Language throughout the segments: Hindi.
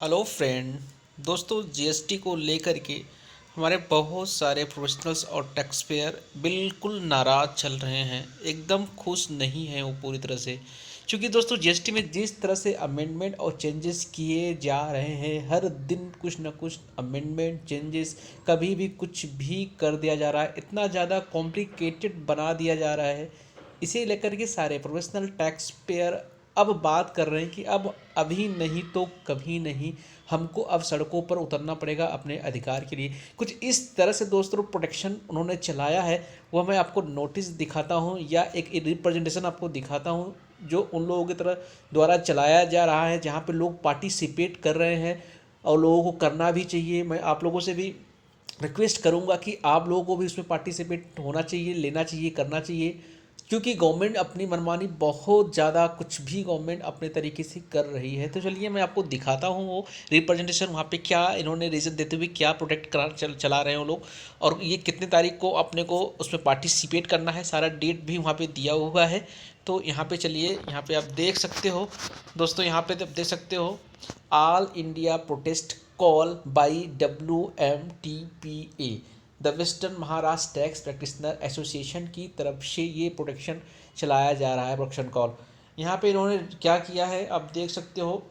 Hello friend. दोस्तों, जीएसटी को लेकर के हमारे बहुत सारे प्रोफेशनल्स और टैक्स पेयर बिल्कुल नाराज़ चल रहे हैं, एकदम खुश नहीं हैं वो पूरी तरह से। क्योंकि दोस्तों, जीएसटी में जिस तरह से अमेंडमेंट और चेंजेस किए जा रहे हैं, हर दिन कुछ ना कुछ अमेंडमेंट चेंजेस, कभी भी कुछ भी कर दिया जा रहा है, इतना ज़्यादा कॉम्प्लिकेटेड बना दिया जा रहा है। इसे लेकर के सारे प्रोफेशनल टैक्स पेयर अब बात कर रहे हैं कि अब अभी नहीं तो कभी नहीं, हमको अब सड़कों पर उतरना पड़ेगा अपने अधिकार के लिए। कुछ इस तरह से दोस्तों प्रोटेक्शन उन्होंने चलाया है, वो मैं आपको नोटिस दिखाता हूँ या एक रिप्रेजेंटेशन आपको दिखाता हूँ जो उन लोगों की तरह द्वारा चलाया जा रहा है, जहाँ पे लोग पार्टिसिपेट कर रहे हैं और लोगों को करना भी चाहिए। मैं आप लोगों से भी रिक्वेस्ट करूंगा कि आप लोगों को भी उसमें पार्टिसिपेट होना चाहिए, लेना चाहिए, करना चाहिए। क्योंकि गवर्नमेंट अपनी मनमानी बहुत ज़्यादा कुछ भी गवर्नमेंट अपने तरीके से कर रही है। तो चलिए मैं आपको दिखाता हूँ वो रिप्रेजेंटेशन, वहाँ पे क्या इन्होंने रीज़न देते हुए क्या प्रोटेक्ट करा चला रहे हैं वो लोग, और ये कितने तारीख को अपने को उसमें पार्टिसिपेट करना है, सारा डेट भी वहाँ पे दिया हुआ है। तो यहाँ पे चलिए, यहाँ पे आप देख सकते हो दोस्तों, यहाँ पे आप देख सकते हो all India protest call by WMTPA, the western Maharashtra tax practitioner association की तरफ से ये प्रोटेक्शन चलाया जा रहा है, प्रोटेक्शन कॉल। यहाँ पे इन्होंने क्या किया है आप देख सकते हो।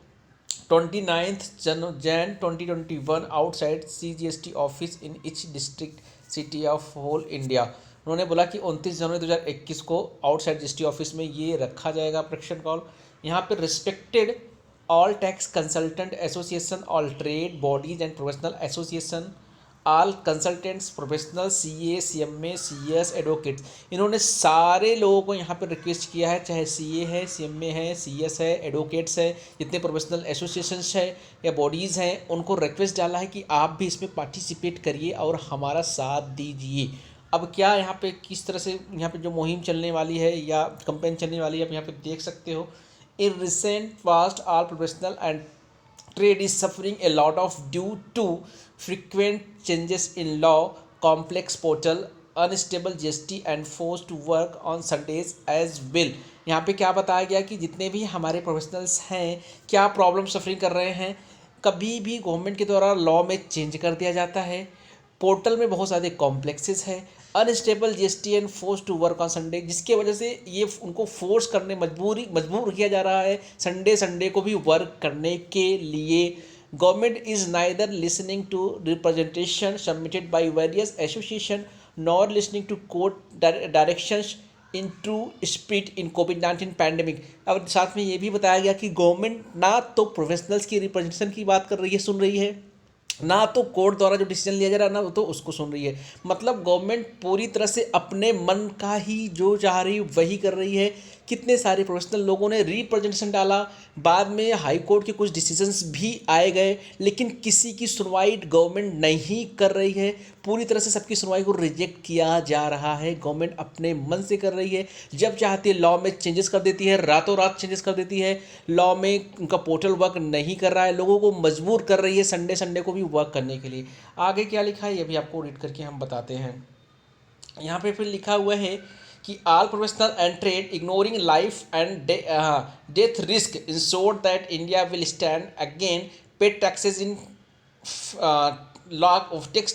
29 Jan 2021 outside CGST office in each district city of whole India. उन्होंने बोला कि 29 जनवरी 2021 को आउटसाइड जीएसटी ऑफिस में ये रखा जाएगा प्रोटेक्शन कॉल। यहाँ पे respected all tax consultant association, all trade bodies and professional association, all consultants professional, CA CMA CS advocates. इन्होंने सारे लोगों को यहाँ पर रिक्वेस्ट किया है, चाहे CA है, CMA है, CS है, एडवोकेट्स है, जितने प्रोफेशनल एसोसिएशंस है या बॉडीज़ हैं, उनको रिक्वेस्ट डाला है कि आप भी इसमें पार्टिसिपेट करिए और हमारा साथ दीजिए। अब क्या यहाँ पे किस तरह से यहाँ पे जो मुहिम चलने वाली है या कंपेन चलने वाली है, आप यहाँ पे देख सकते हो। In recent past all professional and trade is suffering a lot of due to frequent changes in law, complex portal, unstable GST and forced to work on Sundays as well। यहाँ पे क्या बताया गया कि जितने भी हमारे प्रोफेशनल्स हैं क्या प्रॉब्लम सफरिंग कर रहे हैं, कभी भी गवर्नमेंट के द्वारा लॉ में चेंज कर दिया जाता है, पोर्टल में बहुत ज़्यादा कॉम्प्लेक्सेस है, unstable GST and force to work on Sunday, जिसके वजह से ये उनको फोर्स करने मजबूर किया जा रहा है संडे को भी वर्क करने के लिए। Government is neither listening to representation submitted by various association nor listening to court directions in to speed इन कोविड-19 पैंडेमिक। अब साथ में ये भी बताया गया कि गवर्नमेंट ना तो प्रोफेशनल्स की रिप्रेजेंटेशन की बात कर रही है, सुन रही है, ना तो कोर्ट द्वारा जो डिसीजन लिया जा रहा है ना तो उसको सुन रही है। मतलब गवर्नमेंट पूरी तरह से अपने मन का ही जो चाह रही है वही कर रही है। कितने सारे प्रोफेशनल लोगों ने रिप्रेजेंटेशन डाला, बाद में हाई कोर्ट के कुछ डिसीजंस भी आए गए, लेकिन किसी की सुनवाई गवर्नमेंट नहीं कर रही है। पूरी तरह से सबकी सुनवाई को रिजेक्ट किया जा रहा है। गवर्नमेंट अपने मन से कर रही है, जब चाहती है लॉ में चेंजेस कर देती है, रातों रात चेंजेस कर देती है। लॉ में उनका पोर्टल वर्क नहीं कर रहा है, लोगों को मजबूर कर रही है संडे को भी वर्क करने के लिए। आगे क्या लिखा है ये भी आपको रीड करके हम बताते हैं। यहाँ पे फिर लिखा हुआ है कि all professional and trade ignoring life and death risk ensure that India will stand again paid taxes in lakh of tax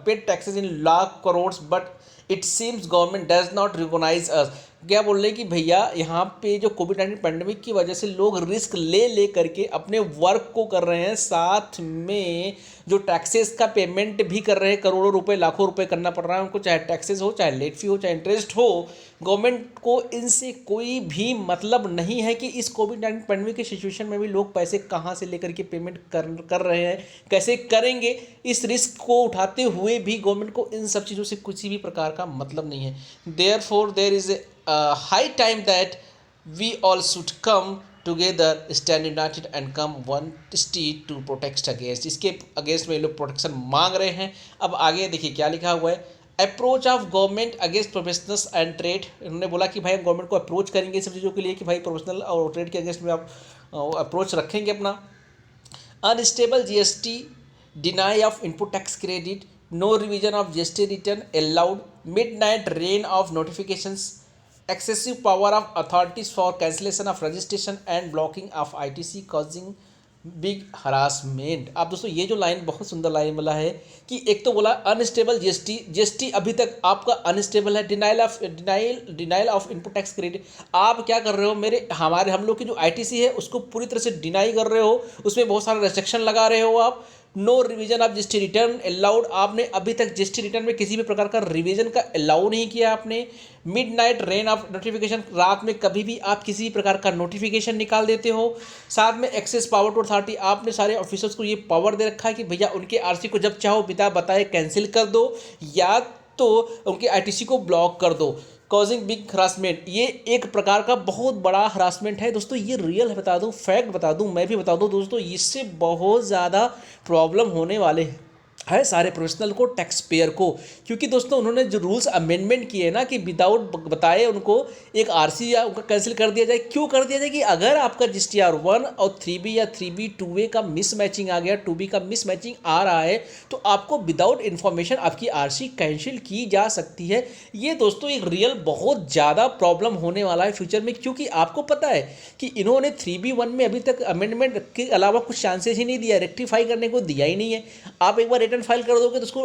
paid taxes in lakh crores, but it seems government does not recognize us। क्या बोल रहे हैं कि भैया यहाँ पे जो कोविड-19 पैंडमिक की वजह से लोग रिस्क ले करके अपने वर्क को कर रहे हैं, साथ में जो टैक्सेस का पेमेंट भी कर रहे हैं, करोड़ों रुपए लाखों रुपए करना पड़ रहा है उनको, चाहे टैक्सेस हो, चाहे लेट फी हो, चाहे इंटरेस्ट हो। गवर्नमेंट को इनसे कोई भी मतलब नहीं है कि इस कोविड-19 पैंडमिक की सिचुएशन में भी लोग पैसे कहाँ से लेकर के पेमेंट कर रहे हैं, कैसे करेंगे। इस रिस्क को उठाते हुए भी गवर्नमेंट को इन सब चीज़ों से किसी भी प्रकार का मतलब नहीं है। Therefore there is a high time that we all should come together, stand united and come one state to protect against. इसके अगेंस्ट में ये लोग प्रोटेक्शन मांग रहे हैं। अब आगे देखिए क्या लिखा हुआ है। Approach of government against professionals and trade. इन्होंने बोला कि भाई हम गवर्नमेंट को अप्रोच करेंगे सब चीज़ों के लिए कि भाई प्रोफेशनल और ट्रेड के अगेंस्ट में आप अप्रोच रखेंगे अपना। Unstable GST, deny of input tax credit, no revision of GST return allowed, midnight rain of notifications, excessive power of authorities for cancellation of registration and blocking of ITC causing big harassment. आप दोस्तों ये जो लाइन बहुत सुंदर लाइन बोला है कि एक तो बोला अनस्टेबल जीएसटी, जीएसटी अभी तक आपका अनस्टेबल है, denial of input tax credit. आप क्या कर रहे हो, मेरे हमारे हम लोग की जो आईटीसी है उसको पूरी तरह से डिनाई कर रहे हो, उसमें बहुत सारे रेस्ट्रिक्शन लगा रहे हो आप। No revision of GST return allowed, आपने अभी तक जीएसटी रिटर्न में किसी भी प्रकार का रिवीजन का अलाउ नहीं किया आपने। मिडनाइट रेन ऑफ नोटिफिकेशन, रात में कभी भी आप किसी भी प्रकार का नोटिफिकेशन निकाल देते हो। साथ में एक्सेस पावर टू अथॉरिटी, आपने सारे ऑफिसर्स को ये पावर दे रखा है कि भैया उनके आरसी को जब चाहो बिना बताए कैंसिल कर दो या तो उनके आईटीसी को ब्लॉक कर दो। कॉजिंग बिग हरासमेंट, ये एक प्रकार का बहुत बड़ा हरासमेंट है दोस्तों, ये रियल बता दूं, फैक्ट बता दूं, मैं भी बता दूं दोस्तों, इससे बहुत ज़्यादा प्रॉब्लम होने वाले है सारे प्रोफेशनल को, टैक्स पेयर को। क्योंकि दोस्तों उन्होंने जो रूल्स अमेंडमेंट किए ना कि विदाउट बताए उनको एक आरसी या उनका कैंसिल कर दिया जाए। क्यों कर दिया जाए कि अगर आपका जीएसटीआर 1 और 3B या 3B 2A का मिस मैचिंग आ गया, 2B का मिस मैचिंग आ रहा है, तो आपको विदाउट इन्फॉर्मेशन आपकी आरसी कैंसिल की जा सकती है। ये दोस्तों एक रियल बहुत ज़्यादा प्रॉब्लम होने वाला है फ्यूचर में, क्योंकि आपको पता है कि इन्होंने 3B1 में अभी तक अमेंडमेंट के अलावा कुछ चांसेस ही नहीं दिया, रेक्टिफाई करने को दिया ही नहीं है। आप एक बार रिटर्न फाइल कर दोगे तो उसको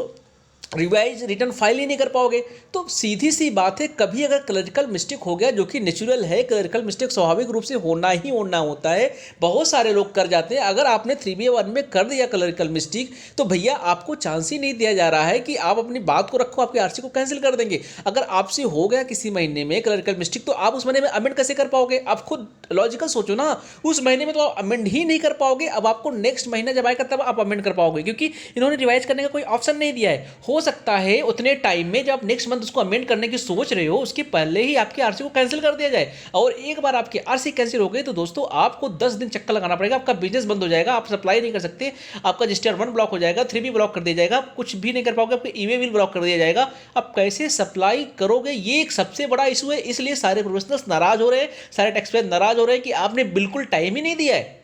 रिवाइज रिटर्न फाइल ही नहीं कर पाओगे। तो सीधी सी बात है, कभी अगर क्लरिकल मिस्टेक हो गया, जो कि नेचुरल है, क्लरिकल मिस्टेक स्वाभाविक रूप से होना ही होना होता है, बहुत सारे लोग कर जाते हैं। अगर आपने 3B1 में कर दिया क्लरिकल मिस्टेक तो भैया आपको चांस ही नहीं दिया जा रहा है कि आप अपनी बात को रखो, आपके आरसी को कैंसिल कर देंगे। अगर आपसे हो गया किसी महीने में क्लरिकल मिस्टेक तो आप उस महीने में अमेंड कैसे कर पाओगे? आप खुद लॉजिकल सोचो ना, उस महीने में तो आप अमेंड ही नहीं कर पाओगे। अब आपको नेक्स्ट महीना जब आएगा तब आप अमेंड कर पाओगे, क्योंकि इन्होंने रिवाइज करने का कोई ऑप्शन नहीं दिया है। हो सकता है उतने टाइम में जब नेक्स्ट मंथ उसको अमेंड करने की सोच रहे हो उसके पहले ही आपकी आरसी को कैंसिल कर दिया जाए। और एक बार आपकी आरसी कैंसिल हो गई तो दोस्तों आपको 10 दिन चक्कर लगाना पड़ेगा, आपका बिजनेस बंद हो जाएगा, आप सप्लाई नहीं कर सकते, आपका जीएसटीआर 1 ब्लॉक हो जाएगा, 3B ब्लॉक कर दिया जाएगा, आप कुछ भी नहीं कर पाओगे, आपका ई-वे बिल ब्लॉक कर दिया जाएगा। आप कैसे सप्लाई करोगे? ये एक सबसे बड़ा इशू है। इसलिए सारे प्रोफेशनल्स नाराज हो रहे हैं, सारे टैक्स पेयर नाराज हो रहे हैं कि आपने बिल्कुल टाइम ही नहीं दिया है।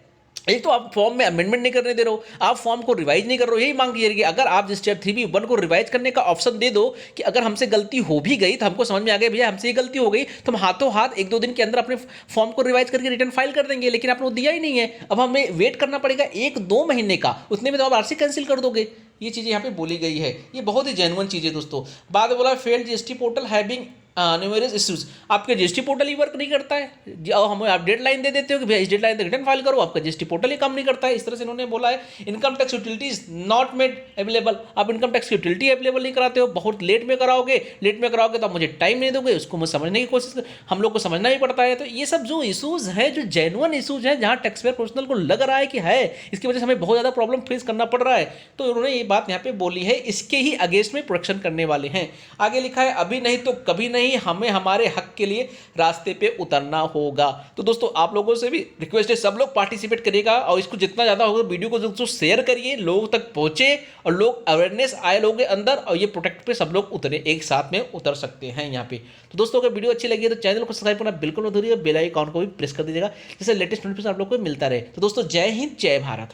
एक तो आप फॉर्म में अमेंडमेंट नहीं करने दे रहे हो, आप फॉर्म को रिवाइज नहीं कर रहे हो। यही मांग की कि अगर आप जीएसटीआर 3B1 को रिवाइज करने का ऑप्शन दे दो कि अगर हमसे गलती हो भी गई तो हमको समझ में आ गया भैया हमसे ये गलती हो गई, तो हम हाथों हाथ 1-2 दिन के अंदर अपने फॉर्म को रिवाइज करके रिटर्न फाइल कर देंगे। लेकिन आपने वो दिया ही नहीं है, अब हमें वेट करना पड़ेगा 1-2 महीने का, उतने में तो आप आरसी कैंसिल कर दोगे। ये चीज़ें यहाँ पे बोली गई है, ये बहुत ही जेन्युइन चीज़ है दोस्तों। बाद में बोला failed GST portal having numerous issues, आपके जीएसटी पोर्टल ही वर्क नहीं करता है। हमें आप डेडलाइन दे देते हो कि भैया इस डेडलाइन तक रिटर्न फाइल करो, आपका जीएसटी पोर्टल ही काम नहीं करता है। इस तरह से इन्होंने बोला है। Income tax utility is not made available, आप इनकम टैक्स की यूटिलिटी अवेलेबल नहीं कराते हो, बहुत लेट में कराओगे, तो आप मुझे टाइम नहीं दोगे, उसको मैं समझने की कोशिश, हम लोग को समझना ही पड़ता है। तो ये सब जो इशूज़ है, जो जेन्युइन इशूज़ हैं, जहाँ टैक्स पेयर प्रोफेशनल को लग रहा है कि है इसकी वजह से हमें बहुत ज़्यादा प्रॉब्लम फेस करना पड़ रहा है, तो उन्होंने ये बात यहाँ पे बोली है, इसके ही अगेंस्ट में प्रोटेक्शन करने वाले हैं। आगे लिखा है अभी नहीं तो कभी नहीं, हमें हमारे हक के लिए रास्ते पे उतरना होगा। तो दोस्तों आप लोगों से भी रिक्वेस्ट है, सब लोग पार्टिसिपेट करिएगा और इसको जितना ज़्यादा होगा वीडियो को दोस्तों शेयर करिए, लोगों तक पहुंचे और लोग अवेयरनेस आए लोगों के अंदर, और ये प्रोटेक्ट पे सब लोग उतरे, एक साथ में उतर सकते हैं यहाँ पे। तो दोस्तों अगर वीडियो अच्छी लगी है तो चैनल को सब्सक्राइब करना बिल्कुल मत भूलिएगा, बेल आइकन को भी प्रेस कर दीजिएगा, जिससे लेटेस्ट नोटिफिकेशन आप लोग को मिलता रहे। तो दोस्तों जय हिंद, जय भारत।